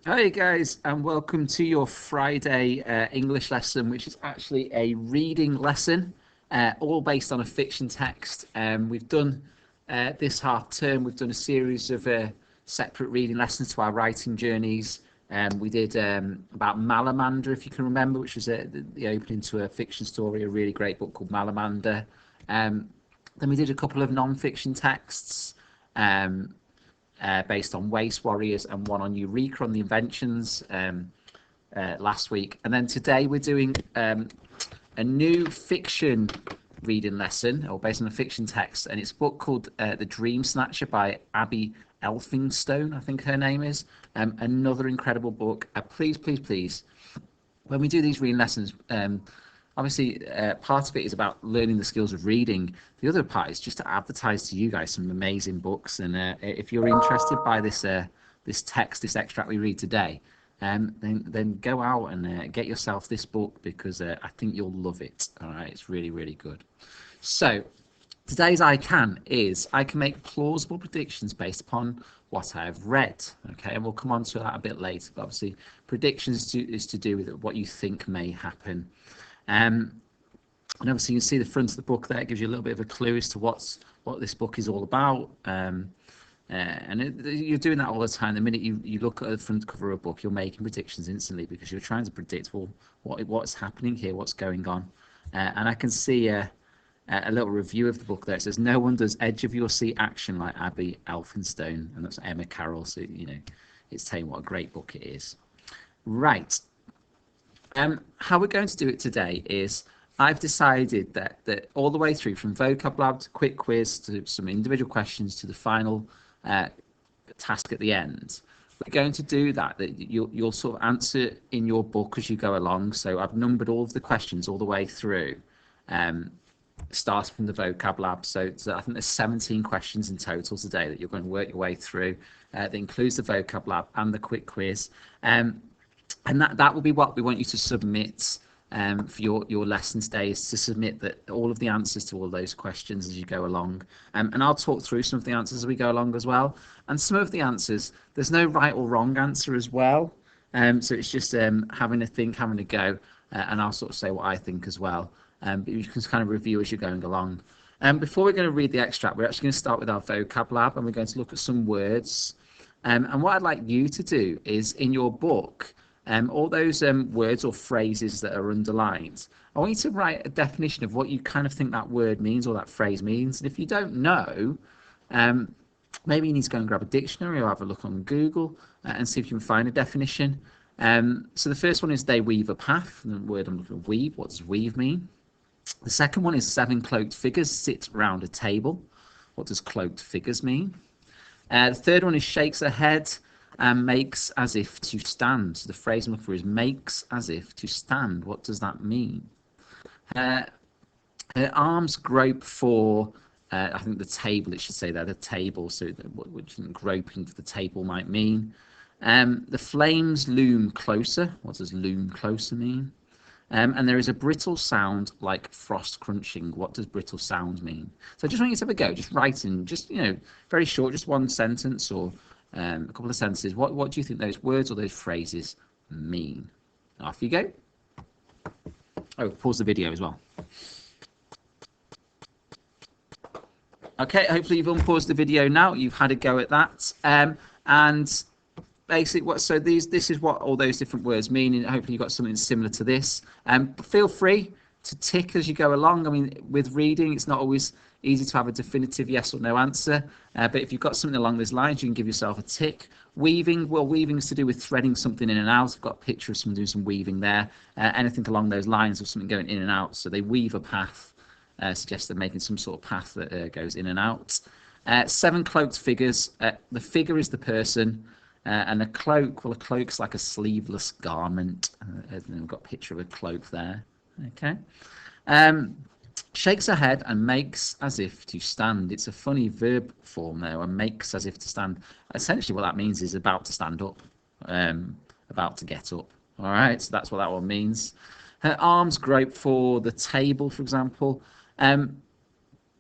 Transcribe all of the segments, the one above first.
Hi guys, and welcome to your Friday English lesson, which is actually a reading lesson, all based on a fiction text. We've done this half term. We've done a series of separate reading lessons to our writing journeys. We did about Malamander, if you can remember, which was the opening to a fiction story, a really great book called Malamander. Then we did a couple of non-fiction texts. Um, Based on Waste Warriors and one on Eureka on the inventions last week. And then today we're doing a new fiction reading lesson, or based on a fiction text, and it's a book called The Dreamsnatcher by Abby Elphinstone, I think her name is. Another incredible book. Please, when we do these reading lessons, obviously part of it is about learning the skills of reading. The other part is just to advertise to you guys some amazing books, and if you're interested by this this extract we read today, then go out and get yourself this book, because I think you'll love it. All right, it's really good. So today's I can make plausible predictions based upon what I've read. Okay, and we'll come on to that a bit later. But obviously, predictions is to do with what you think may happen. And obviously you can see the front of the book there. It gives you a little bit of a clue as to what this book is all about. You're doing that all the time. The minute you look at the front cover of a book, you're making predictions instantly, because you're trying to predict, well, what's happening here, what's going on. And I can see a little review of the book there. It says, "No one does edge of your seat action like Abby Elphinstone," and that's Emma Carroll. So it's telling what a great book it is. Right. How we're going to do it today is, I've decided that all the way through, from Vocab Lab to quick quiz to some individual questions to the final task at the end, we're going to do that you'll sort of answer in your book as you go along. So I've numbered all of the questions all the way through, starting from the Vocab Lab. So I think there's 17 questions in total today that you're going to work your way through. That includes the Vocab Lab and the quick quiz. And that will be what we want you to submit for your lesson today, is to submit all of the answers to all those questions as you go along. And I'll talk through some of the answers as we go along as well. And some of the answers, there's no right or wrong answer as well. So it's just having a think, having a go, and I'll sort of say what I think as well. But you can kind of review as you're going along. Before we're going to read the extract, we're actually going to start with our Vocab Lab, and we're going to look at some words. And what I'd like you to do is, in your book, all those words or phrases that are underlined, I want you to write a definition of what you kind of think that word means or that phrase means. And if you don't know, maybe you need to go and grab a dictionary or have a look on Google and see if you can find a definition. So the first one is, "They weave a path." And the word I'm looking at, weave. What does weave mean? The second one is, "7 cloaked figures sit round a table." What does cloaked figures mean? The third one is, "Shakes her head and makes as if to stand." So the phrase I'm looking for is "makes as if to stand." What does that mean? Her arms grope for, I think the table, it should say there, the table. So what do you think groping for the table might mean? The flames loom closer. What does loom closer mean? And there is a brittle sound like frost crunching. What does brittle sound mean? So I just want you to have a go. Just write in, just very short, just one sentence or a couple of sentences. What do you think those words or those phrases mean? Off you go. Oh, pause the video as well. Okay, hopefully you've unpaused the video now. You've had a go at that. And basically, this is what all those different words mean, and hopefully you've got something similar to this. Feel free to tick as you go along. I mean, with reading, it's not always easy to have a definitive yes or no answer, but if you've got something along those lines, you can give yourself a tick. Weaving, well, weaving is to do with threading something in and out. I've got a picture of someone doing some weaving there. Anything along those lines of something going in and out. So they weave a path, suggests they're making some sort of path that goes in and out. 7 cloaked figures. The figure is the person, and a cloak, well, a cloak's like a sleeveless garment. We've got a picture of a cloak there. Okay. Shakes her head and makes as if to stand. It's a funny verb form there, and makes as if to stand. Essentially what that means is about to stand up, about to get up. All right, so that's what that one means. Her arms grope for the table, for example.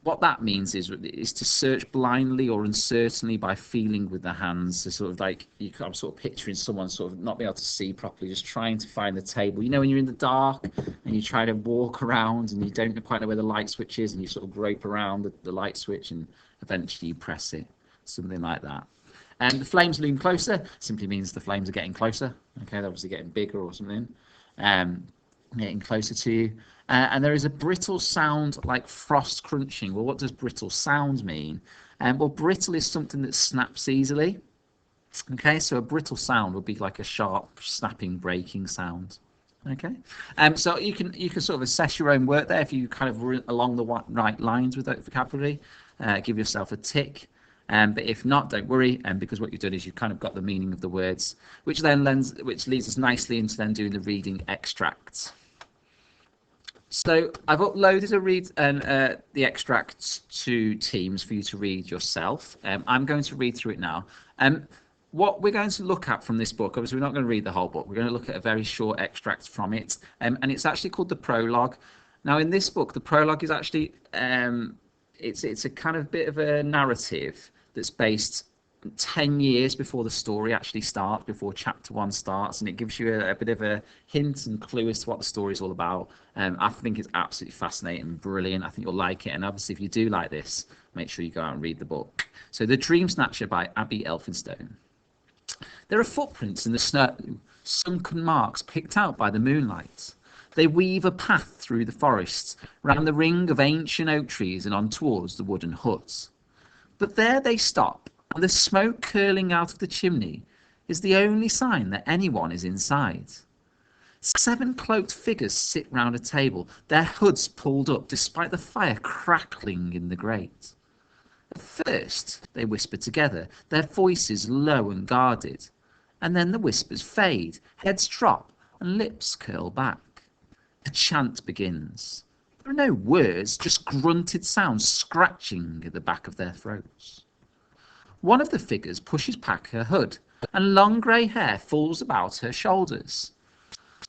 what that means is to search blindly or uncertainly by feeling with the hands. So sort of like I'm sort of picturing someone sort of not being able to see properly, just trying to find the table. You know, when you're in the dark and you try to walk around and you don't quite know where the light switch is, and you sort of grope around the light switch and eventually you press it, something like that. And the flames loom closer simply means the flames are getting closer. Okay, they're obviously getting bigger or something. Getting closer to you. And there is a brittle sound like frost crunching. Well, what does brittle sound mean? Well, brittle is something that snaps easily. Okay, so a brittle sound would be like a sharp, snapping, breaking sound. Okay, so you can sort of assess your own work there if you kind of were along the right lines with that vocabulary. Give yourself a tick. But if not, don't worry, because what you've done is you've kind of got the meaning of the words, which leads us nicely into then doing the reading extracts. So I've uploaded the extracts to Teams for you to read yourself. I'm going to read through it now. What we're going to look at from this book, obviously we're not going to read the whole book, we're going to look at a very short extract from it, and it's actually called the Prologue. Now in this book, the Prologue is actually, it's a kind of bit of a narrative that's based 10 years before the story actually starts, before chapter 1 starts, and it gives you a bit of a hint and clue as to what the story is all about. I think it's absolutely fascinating and brilliant. I think you'll like it, and obviously if you do like this, make sure you go out and read the book. So The Dreamsnatcher by Abby Elphinstone. There are footprints in the snow, sunken marks picked out by the moonlight. They weave a path through the forests, round the ring of ancient oak trees and on towards the wooden huts. But there they stop, and the smoke curling out of the chimney is the only sign that anyone is inside. 7 cloaked figures sit round a table, their hoods pulled up despite the fire crackling in the grate. At first they whisper together, their voices low and guarded, and then the whispers fade, heads drop and lips curl back. A chant begins. There are no words, just grunted sounds scratching at the back of their throats. One of the figures pushes back her hood, and long grey hair falls about her shoulders.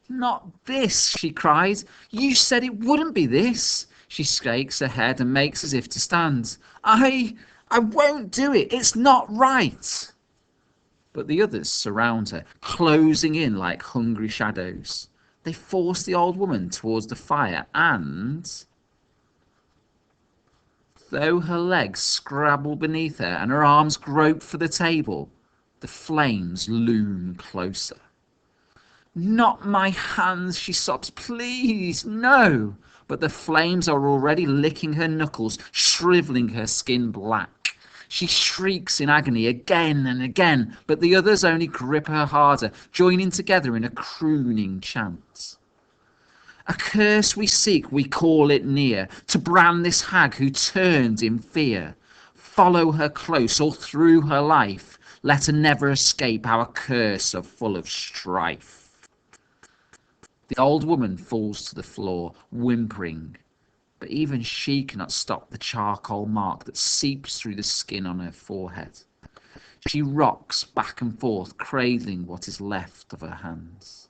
Not this, she cries. You said it wouldn't be this. She shakes her head and makes as if to stand. I won't do it. It's not right. But the others surround her, closing in like hungry shadows. They force the old woman towards the fire and, though her legs scrabble beneath her and her arms grope for the table, the flames loom closer. Not my hands, she sobs, please, no. But the flames are already licking her knuckles, shriveling her skin black. She shrieks in agony again and again, but the others only grip her harder, joining together in a crooning chant. A curse we seek, we call it near, to brand this hag who turned in fear. Follow her close all through her life, let her never escape our curse of full of strife. The old woman falls to the floor, whimpering, but even she cannot stop the charcoal mark that seeps through the skin on her forehead. She rocks back and forth, cradling what is left of her hands.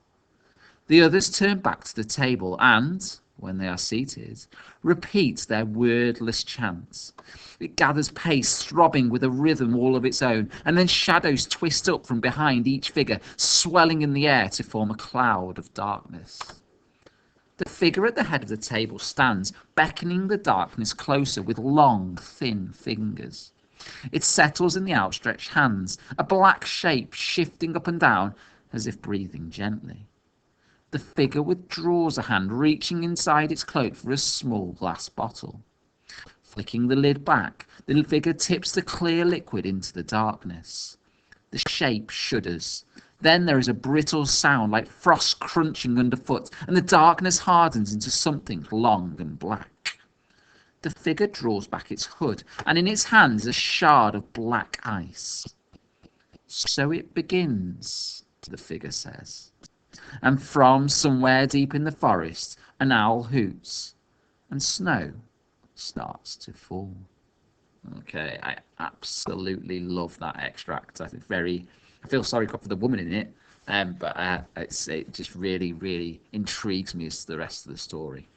The others turn back to the table and, when they are seated, repeat their wordless chants. It gathers pace, throbbing with a rhythm all of its own, and then shadows twist up from behind each figure, swelling in the air to form a cloud of darkness. The figure at the head of the table stands, beckoning the darkness closer with long, thin fingers. It settles in the outstretched hands, a black shape shifting up and down as if breathing gently. The figure withdraws a hand, reaching inside its cloak for a small glass bottle. Flicking the lid back, the figure tips the clear liquid into the darkness. The shape shudders. Then there is a brittle sound like frost crunching underfoot, and the darkness hardens into something long and black. The figure draws back its hood, and in its hands a shard of black ice. So it begins, the figure says. And from somewhere deep in the forest, an owl hoots, and snow starts to fall. Okay, I absolutely love that extract. I feel sorry for the woman in it, but it just really, really intrigues me as to the rest of the story.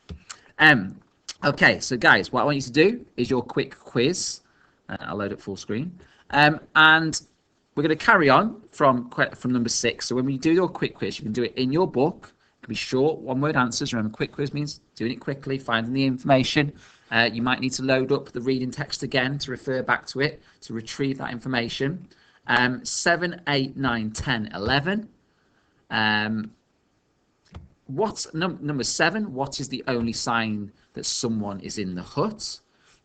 Okay, so guys, what I want you to do is your quick quiz. I'll load it full screen. And we're going to carry on from number 6. So when we do your quick quiz, you can do it in your book. It can be short, one-word answers. Remember, quick quiz means doing it quickly, finding the information. You might need to load up the reading text again to refer back to it, to retrieve that information. 7, 8, 9, 10, 11. What's number 7? What is the only sign that someone is in the hut?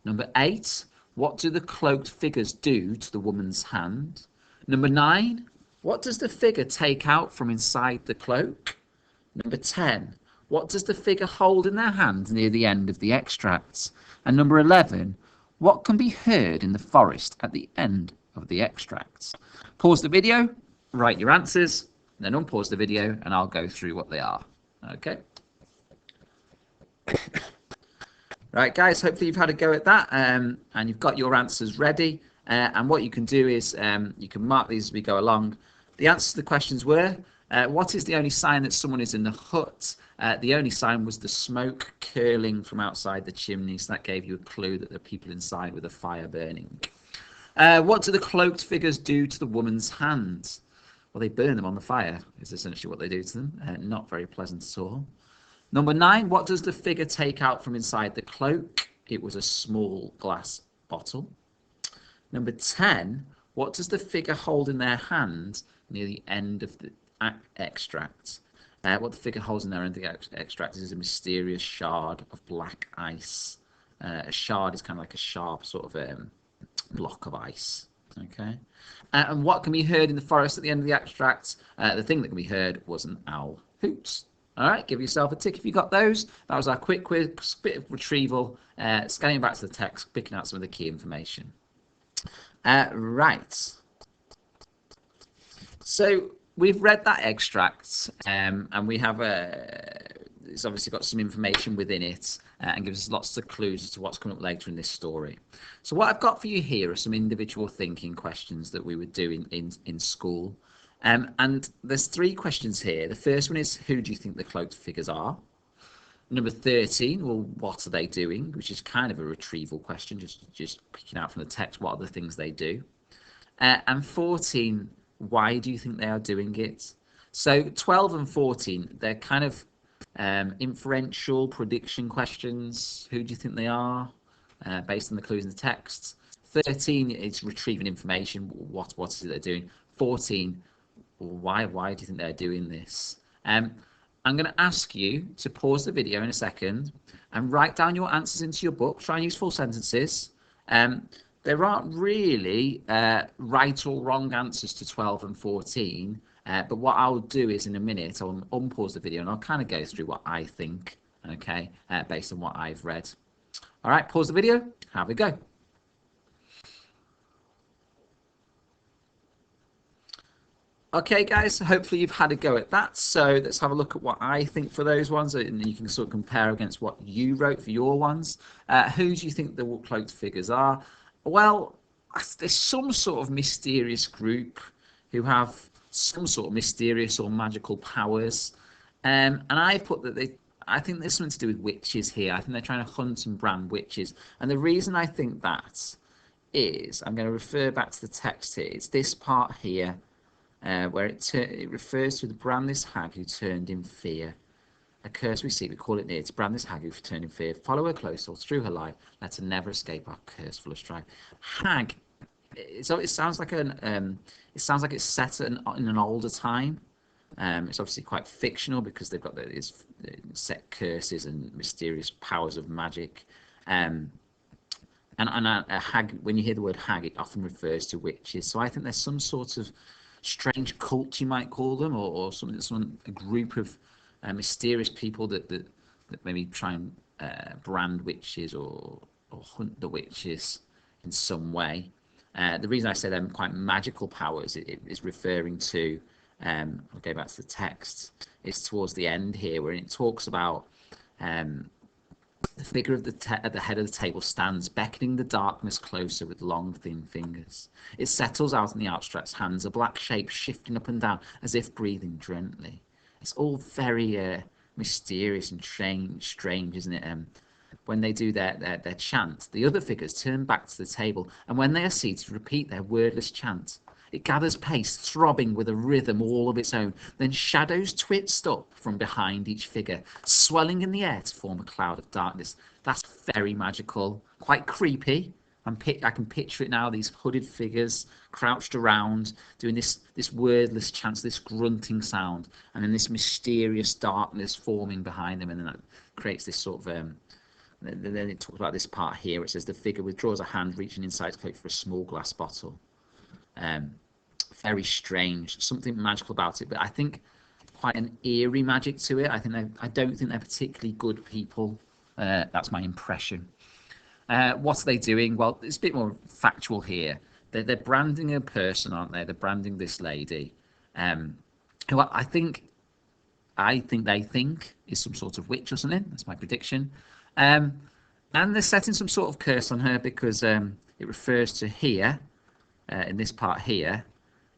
Number 8. What do the cloaked figures do to the woman's hand? Number 9. What does the figure take out from inside the cloak? Number 10. What does the figure hold in their hand near the end of the extracts? And number 11. What can be heard in the forest at the end of the extracts? Pause the video, write your answers, then unpause the video, and I'll go through what they are. Okay. Right, guys, hopefully you've had a go at that and you've got your answers ready. And what you can do is you can mark these as we go along. The answers to the questions were, what is the only sign that someone is in the hut? The only sign was the smoke curling from outside the chimney, so that gave you a clue that there are people inside with a fire burning. What do the cloaked figures do to the woman's hands? Well, they burn them on the fire, is essentially what they do to them. Not very pleasant at all. Number 9, what does the figure take out from inside the cloak? It was a small glass bottle. Number 10, what does the figure hold in their hand near the end of the extract? What the figure holds in their end of the extract is a mysterious shard of black ice. A shard is kind of like a sharp sort of block of ice. Okay. And what can be heard in the forest at the end of the extract? The thing that can be heard was an owl hoot. All right, give yourself a tick if you got those. That was our quick quiz, bit of retrieval, scanning back to the text, picking out some of the key information. Right. So we've read that extract, and we have it's obviously got some information within it, and gives us lots of clues as to what's coming up later in this story. So what I've got for you here are some individual thinking questions that we would do in school. And there's 3 questions here. The first one is, who do you think the cloaked figures are? Number 13, well, what are they doing? Which is kind of a retrieval question, just picking out from the text what are the things they do. And 14, why do you think they are doing it? So 12 and 14, they're kind of inferential prediction questions. Who do you think they are? Based on the clues in the text. 13 is retrieving information. What is it they're doing? 14, why do you think they're doing this? I'm going to ask you to pause the video in a second and write down your answers into your book. Try and use full sentences. There aren't really right or wrong answers to 12 and 14. But what I'll do is in a minute, I'll unpause the video and I'll kind of go through what I think, okay, based on what I've read. All right, pause the video, have a go. Okay, guys, hopefully you've had a go at that. So let's have a look at what I think for those ones, and you can sort of compare against what you wrote for your ones. Who do you think the cloaked figures are? Well, there's some sort of mysterious group who have some sort of mysterious or magical powers. And I put that I think there's something to do with witches here. I think they're trying to hunt and brand witches. And the reason I think that is, I'm going to refer back to the text here. It's this part here. Where it refers to the brand this hag who turned in fear. A curse we seek, we call it near. To brand this hag who turned in fear. Follow her close all through her life. Let her never escape our curse full of strife. Hag. So it sounds like it's set in an older time. It's obviously quite fictional because they've got these set curses and mysterious powers of magic. And a hag, when you hear the word hag, it often refers to witches. So I think there's some sort of strange cult, you might call them, or a group of mysterious people that maybe try and brand witches or hunt the witches in some way. The reason I say they're quite magical powers is referring to, I'll go back to the text, it's towards the end here where it talks about the figure at the head of the table stands, beckoning the darkness closer with long, thin fingers. It settles out in the outstretched hands, a black shape shifting up and down as if breathing gently. It's all very mysterious and strange, isn't it? when they do their chant, the other figures turn back to the table, and when they are seated, repeat their wordless chant. It gathers pace, throbbing with a rhythm all of its own. Then shadows twist up from behind each figure, swelling in the air to form a cloud of darkness. That's very magical, quite creepy. I can picture it now, these hooded figures crouched around, doing this wordless chant, this grunting sound, and then this mysterious darkness forming behind them, and then that creates this sort of... then it talks about this part here. It says the figure withdraws a hand, reaching inside his coat for a small glass bottle. Very strange, something magical about it, but I think quite an eerie magic to it. I don't think they're particularly good people. That's my impression. What are they doing? Well, it's a bit more factual here. They're branding a person, aren't they? They're branding this lady, who I think they think is some sort of witch or something. That's my prediction. And they're setting some sort of curse on her because it refers to here, in this part here.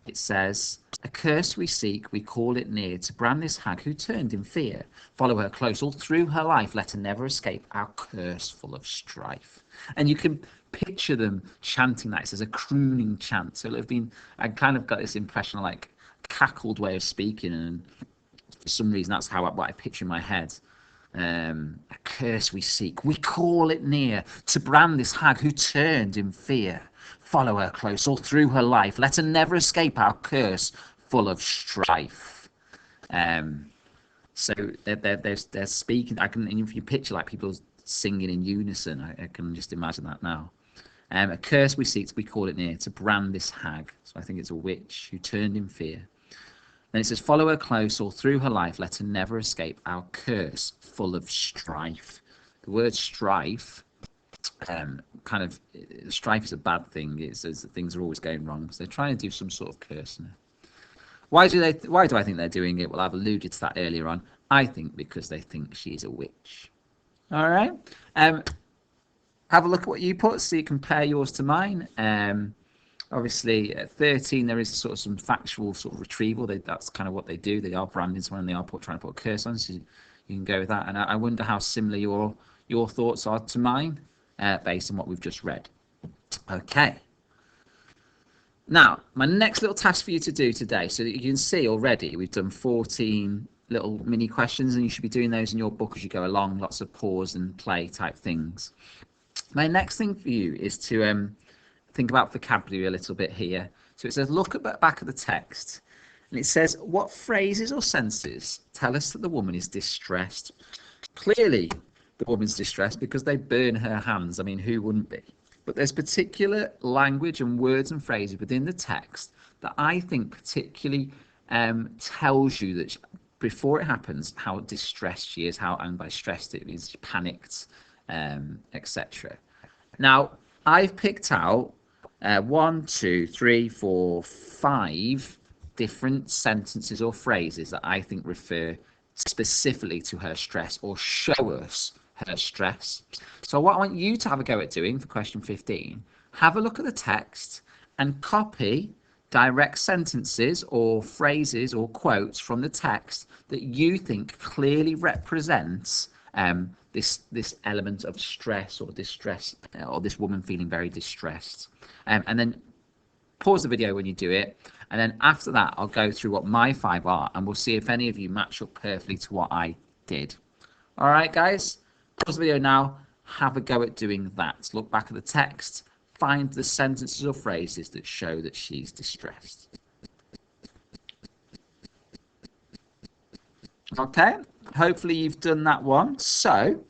It says, a curse we seek, we call it near, to brand this hag who turned in fear. Follow her close all through her life, let her never escape our curse full of strife. And you can picture them chanting that. It says a crooning chant. So it'll have been, I kind of got this impression of like cackled way of speaking, and for some reason that's what I picture in my head. A curse we seek, we call it near, to brand this hag who turned in fear. Follow her close all through her life, let her never escape our curse full of strife. So they're speaking. If you picture like people singing in unison, I can just imagine that now. A curse we seek, we call it near, to brand this hag. So I think it's a witch who turned in fear. Then it says, follow her close all through her life, let her never escape our curse full of strife. The word strife, strife is a bad thing. It says that things are always going wrong. So they're trying to do some sort of curse in her. Why do I think they're doing it? Well, I've alluded to that earlier on. I think because they think she's a witch. All right. Have a look at what you put, so you compare yours to mine. Obviously, at 13, there is sort of some factual sort of retrieval. That's kind of what they do. They are branding someone, and they are trying to put a curse on, so you can go with that. And I wonder how similar your thoughts are to mine, based on what we've just read. Okay. Now, my next little task for you to do today, so that you can see already, we've done 14 little mini questions, and you should be doing those in your book as you go along, lots of pause and play type things. My next thing for you is to think about vocabulary a little bit here. So it says, look at the back of the text, and it says, what phrases or sentences tell us that the woman is distressed? Clearly, the woman's distressed because they burn her hands. I mean, who wouldn't be? But there's particular language and words and phrases within the text that I think particularly tells you that before it happens, how distressed she is, and by stressed it means panicked, etc. Now, I've picked out 1, 2, 3, 4, 5 different sentences or phrases that I think refer specifically to her stress or show us her stress. So what I want you to have a go at doing for question 15, have a look at the text and copy direct sentences or phrases or quotes from the text that you think clearly represents this element of stress or distress, or this woman feeling very distressed. And then pause the video when you do it, and then after that I'll go through what my 5 are, and we'll see if any of you match up perfectly to what I did. All right, guys, pause the video now, have a go at doing that. Look back at the text, find the sentences or phrases that show that she's distressed. Okay, hopefully you've done that one. So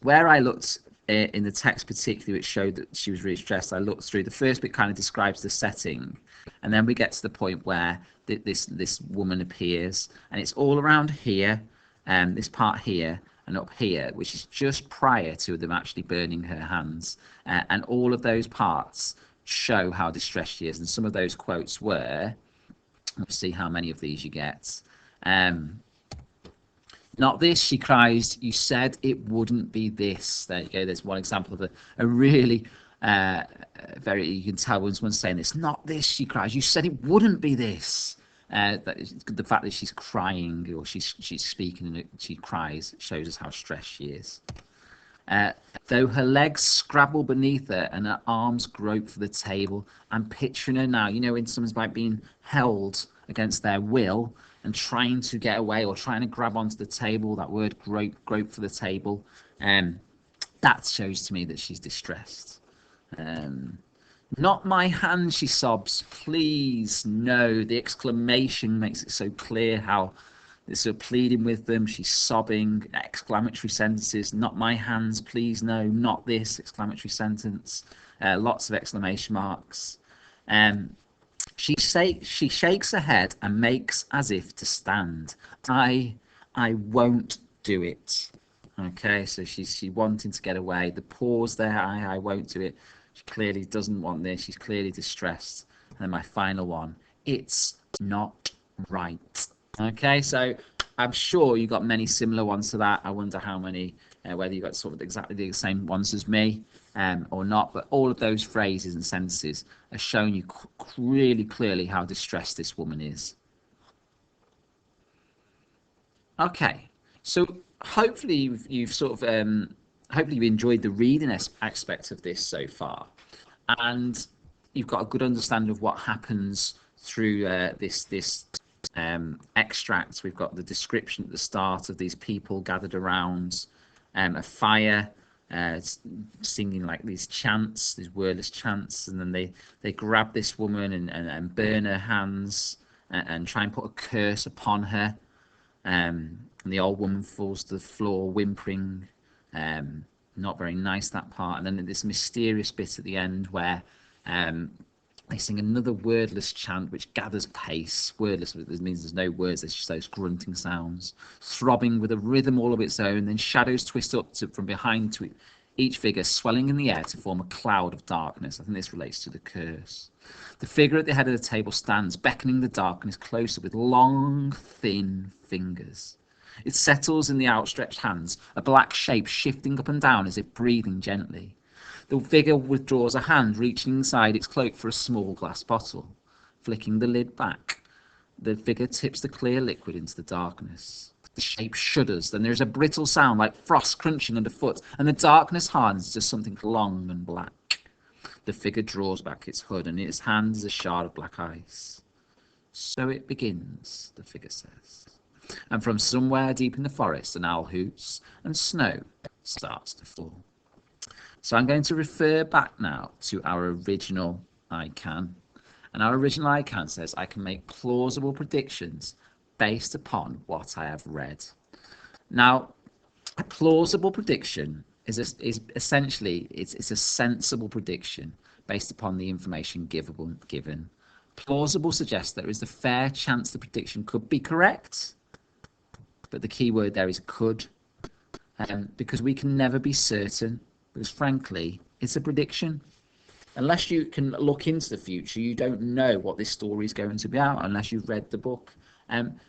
where I looked in the text particularly, which showed that she was really stressed, I looked through the first bit, kind of describes the setting, and then we get to the point where this woman appears, and it's all around here, this part here and up here, which is just prior to them actually burning her hands, and all of those parts show how distressed she is. And some of those quotes were, let's see how many of these you get. Not this, she cries, you said it wouldn't be this. There you go, there's one example of a really very, you can tell when someone's saying this. Not this, she cries, you said it wouldn't be this. The fact that she's crying, or she's speaking and she cries, shows us how stressed she is. Uh, Though her legs scrabble beneath her and her arms grope for the table, I'm picturing her now, when someone's like being held against their will and trying to get away or trying to grab onto the table, that word grope for the table. That shows to me that she's distressed. Not my hand, she sobs. Please, no. The exclamation makes it so clear how they're sort of pleading with them. She's sobbing, exclamatory sentences. Not my hands, please, no. Not this, exclamatory sentence. Lots of exclamation marks. She shakes her head and makes as if to stand. I won't do it. Okay, so she's wanting to get away. The pause there, I won't do it. She clearly doesn't want this. She's clearly distressed. And then my final one, it's not right. Okay, so I'm sure you got many similar ones to that. I wonder how many, whether you got sort of exactly the same ones as me or not. But all of those phrases and sentences are showing you really clearly how distressed this woman is. Okay, so hopefully you've sort of hopefully you enjoyed the reading aspect of this so far, and you've got a good understanding of what happens through this extract. We've got the description at the start of these people gathered around a fire, singing like these chants, these wordless chants, and then they grab this woman and burn her hands and try and put a curse upon her. And the old woman falls to the floor whimpering. Not very nice, that part. And then this mysterious bit at the end where they sing another wordless chant which gathers pace. Wordless means there's no words, there's just those grunting sounds, throbbing with a rhythm all of its own. Then shadows twist up from behind to each figure, swelling in the air to form a cloud of darkness. I think this relates to the curse. The figure at the head of the table stands, beckoning the darkness closer with long, thin fingers. It settles in the outstretched hands, a black shape shifting up and down as if breathing gently. The figure withdraws a hand, reaching inside its cloak for a small glass bottle. Flicking the lid back, the figure tips the clear liquid into the darkness. The shape shudders, then there is a brittle sound like frost crunching underfoot, and the darkness hardens to something long and black. The figure draws back its hood, and in its hand is a shard of black ice. So it begins, the figure says. And from somewhere deep in the forest, an owl hoots, and snow starts to fall. So I'm going to refer back now to our original I Can. And our original I Can says, I can make plausible predictions based upon what I have read. Now, a plausible prediction is essentially, it's a sensible prediction based upon the information given. Plausible suggests there is a fair chance the prediction could be correct, but the key word there is could, because we can never be certain, because frankly, it's a prediction. Unless you can look into the future, you don't know what this story is going to be about unless you've read the book.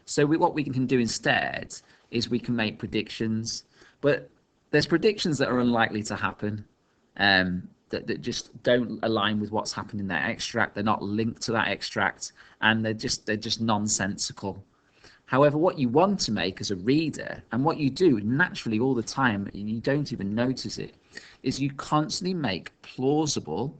So what we can do instead is we can make predictions, but there's predictions that are unlikely to happen, that just don't align with what's happened in that extract. They're not linked to that extract, and they're just nonsensical. However, what you want to make as a reader, and what you do naturally all the time, and you don't even notice it, is you constantly make plausible,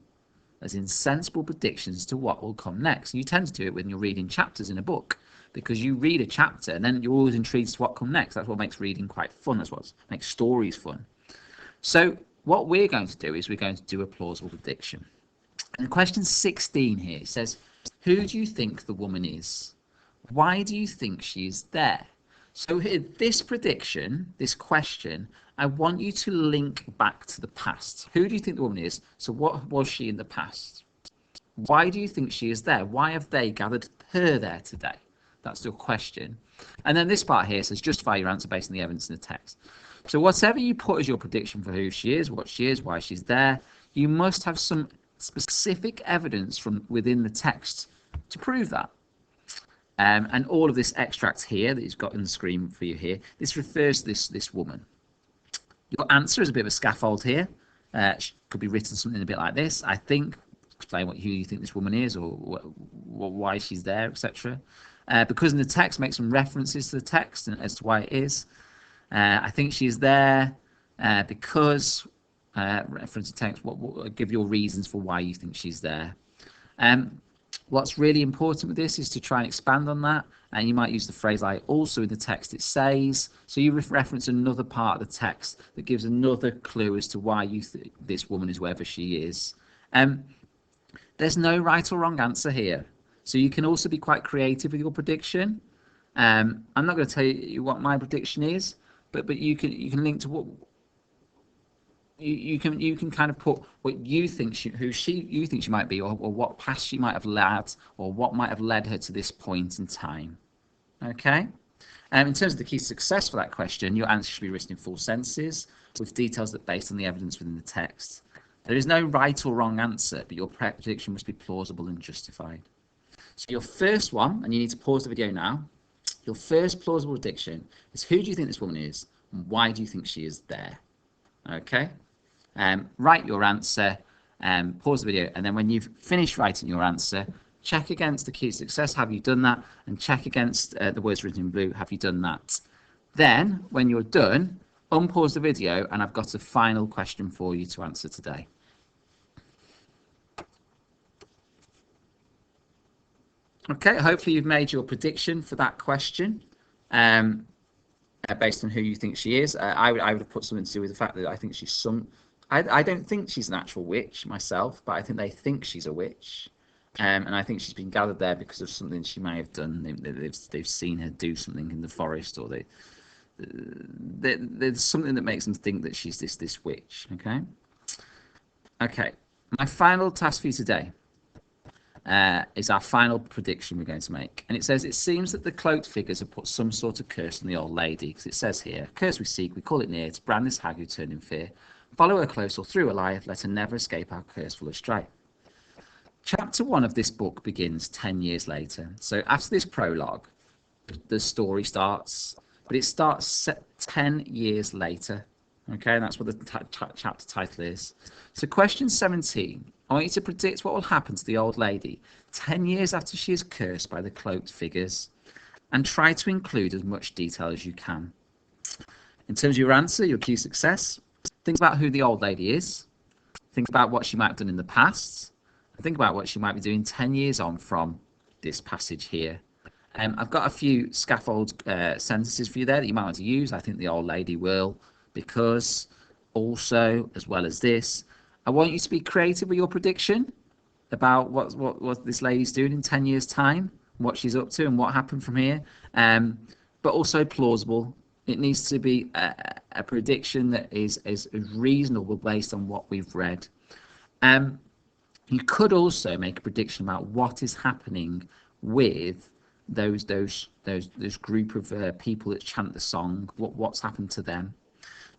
as in sensible predictions to what will come next. And you tend to do it when you're reading chapters in a book, because you read a chapter and then you're always intrigued to what comes next. That's what makes reading quite fun. That's what makes stories fun. So what we're going to do is we're going to do a plausible prediction. And question 16 here says, who do you think the woman is? Why do you think she is there? So here, this prediction, this question, I want you to link back to the past. Who do you think the woman is? So what was she in the past? Why do you think she is there? Why have they gathered her there today? That's the question. And then this part here says, justify your answer based on the evidence in the text. So whatever you put as your prediction for who she is, what she is, why she's there, you must have some specific evidence from within the text to prove that. And all of this extract here that he's got on the screen for you here, this refers to this woman. Your answer is a bit of a scaffold here. Could be written something a bit like this. I think, explain who you think this woman is, or why she's there, etc. Because in the text, make some references to the text and as to why it is. I think she's there. because, reference to text, give your reasons for why you think she's there. What's really important with this is to try and expand on that, and you might use the phrase like also in the text it says, so you reference another part of the text that gives another clue as to why you think this woman is whoever she is. There's no right or wrong answer here, so you can also be quite creative with your prediction. I'm not going to tell you what my prediction is, but you can link to what you can kind of put what you think you think she might be, or what past she might have led, or what might have led her to this point in time. Okay. In terms of the key to success for that question, your answer should be written in full sentences with details that are based on the evidence within the text. There is no right or wrong answer, but your prediction must be plausible and justified. So your first one, and you need to pause the video now, your first plausible prediction is: who do you think this woman is, and why do you think she is there? Okay. Write your answer, pause the video, and then when you've finished writing your answer, check against the key to success, have you done that, and check against the words written in blue, have you done that. Then, when you're done, unpause the video, and I've got a final question for you to answer today. Okay, hopefully you've made your prediction for that question. Based on who you think she is. I would have put something to do with the fact that I think she's I don't think she's an actual witch myself, but I think they think she's a witch. And I think she's been gathered there because of something she may have done. They've seen her do something in the forest, or there's something that makes them think that she's this witch. Okay. My final task for you today is our final prediction we're going to make, and it says it seems that the cloaked figures have put some sort of curse on the old lady, because it says here, curse we seek, we call it near, to brand this hag who turned in fear, follow her close or through her life, let her never escape our curse full astray. Chapter 1 of this book begins 10 years later, so after this prologue the story starts, but it starts 10 years later. Okay, and that's what the chapter title is. So question 17, I want you to predict what will happen to the old lady 10 years after she is cursed by the cloaked figures, and try to include as much detail as you can. In terms of your answer, your key success, think about who the old lady is, think about what she might have done in the past, and think about what she might be doing 10 years on from this passage here. I've got a few scaffold sentences for you there that you might want to use. I think the old lady will, because, also, as well as this. I want you to be creative with your prediction about what this lady's doing in 10 years' time, what she's up to and what happened from here, but also plausible. It needs to be a prediction that is reasonable based on what we've read. You could also make a prediction about what is happening with those group of people that chant the song, what's happened to them.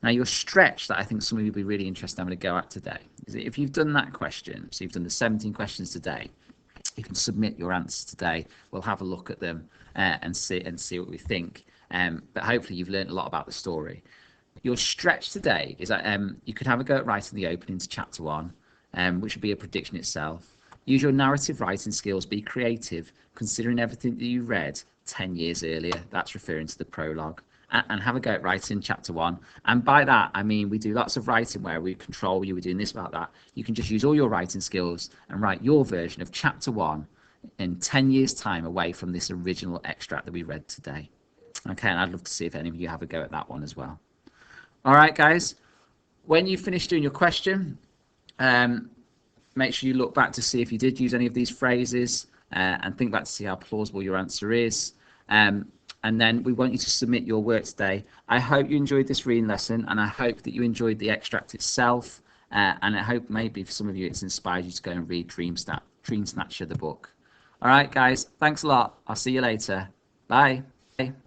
Now, your stretch that I think some of you will be really interested in, I'm going to go at today, is that if you've done that question, so you've done the 17 questions today, you can submit your answers today. We'll have a look at them and see what we think. But hopefully you've learned a lot about the story. Your stretch today is that you could have a go at writing the opening to chapter 1, which would be a prediction itself. Use your narrative writing skills, be creative, considering everything that you read 10 years earlier. That's referring to the prologue. And have a go at writing chapter 1. And by that, I mean we do lots of writing where we control you, we're doing this about that. You can just use all your writing skills and write your version of chapter 1 in 10 years' time away from this original extract that we read today. Okay, and I'd love to see if any of you have a go at that one as well. All right, guys, when you finish doing your question, make sure you look back to see if you did use any of these phrases and think back to see how plausible your answer is. And then we want you to submit your work today. I hope you enjoyed this reading lesson, and I hope that you enjoyed the extract itself. And I hope maybe for some of you it's inspired you to go and read Dreamsnatcher, the book. All right, guys, thanks a lot. I'll see you later. Bye.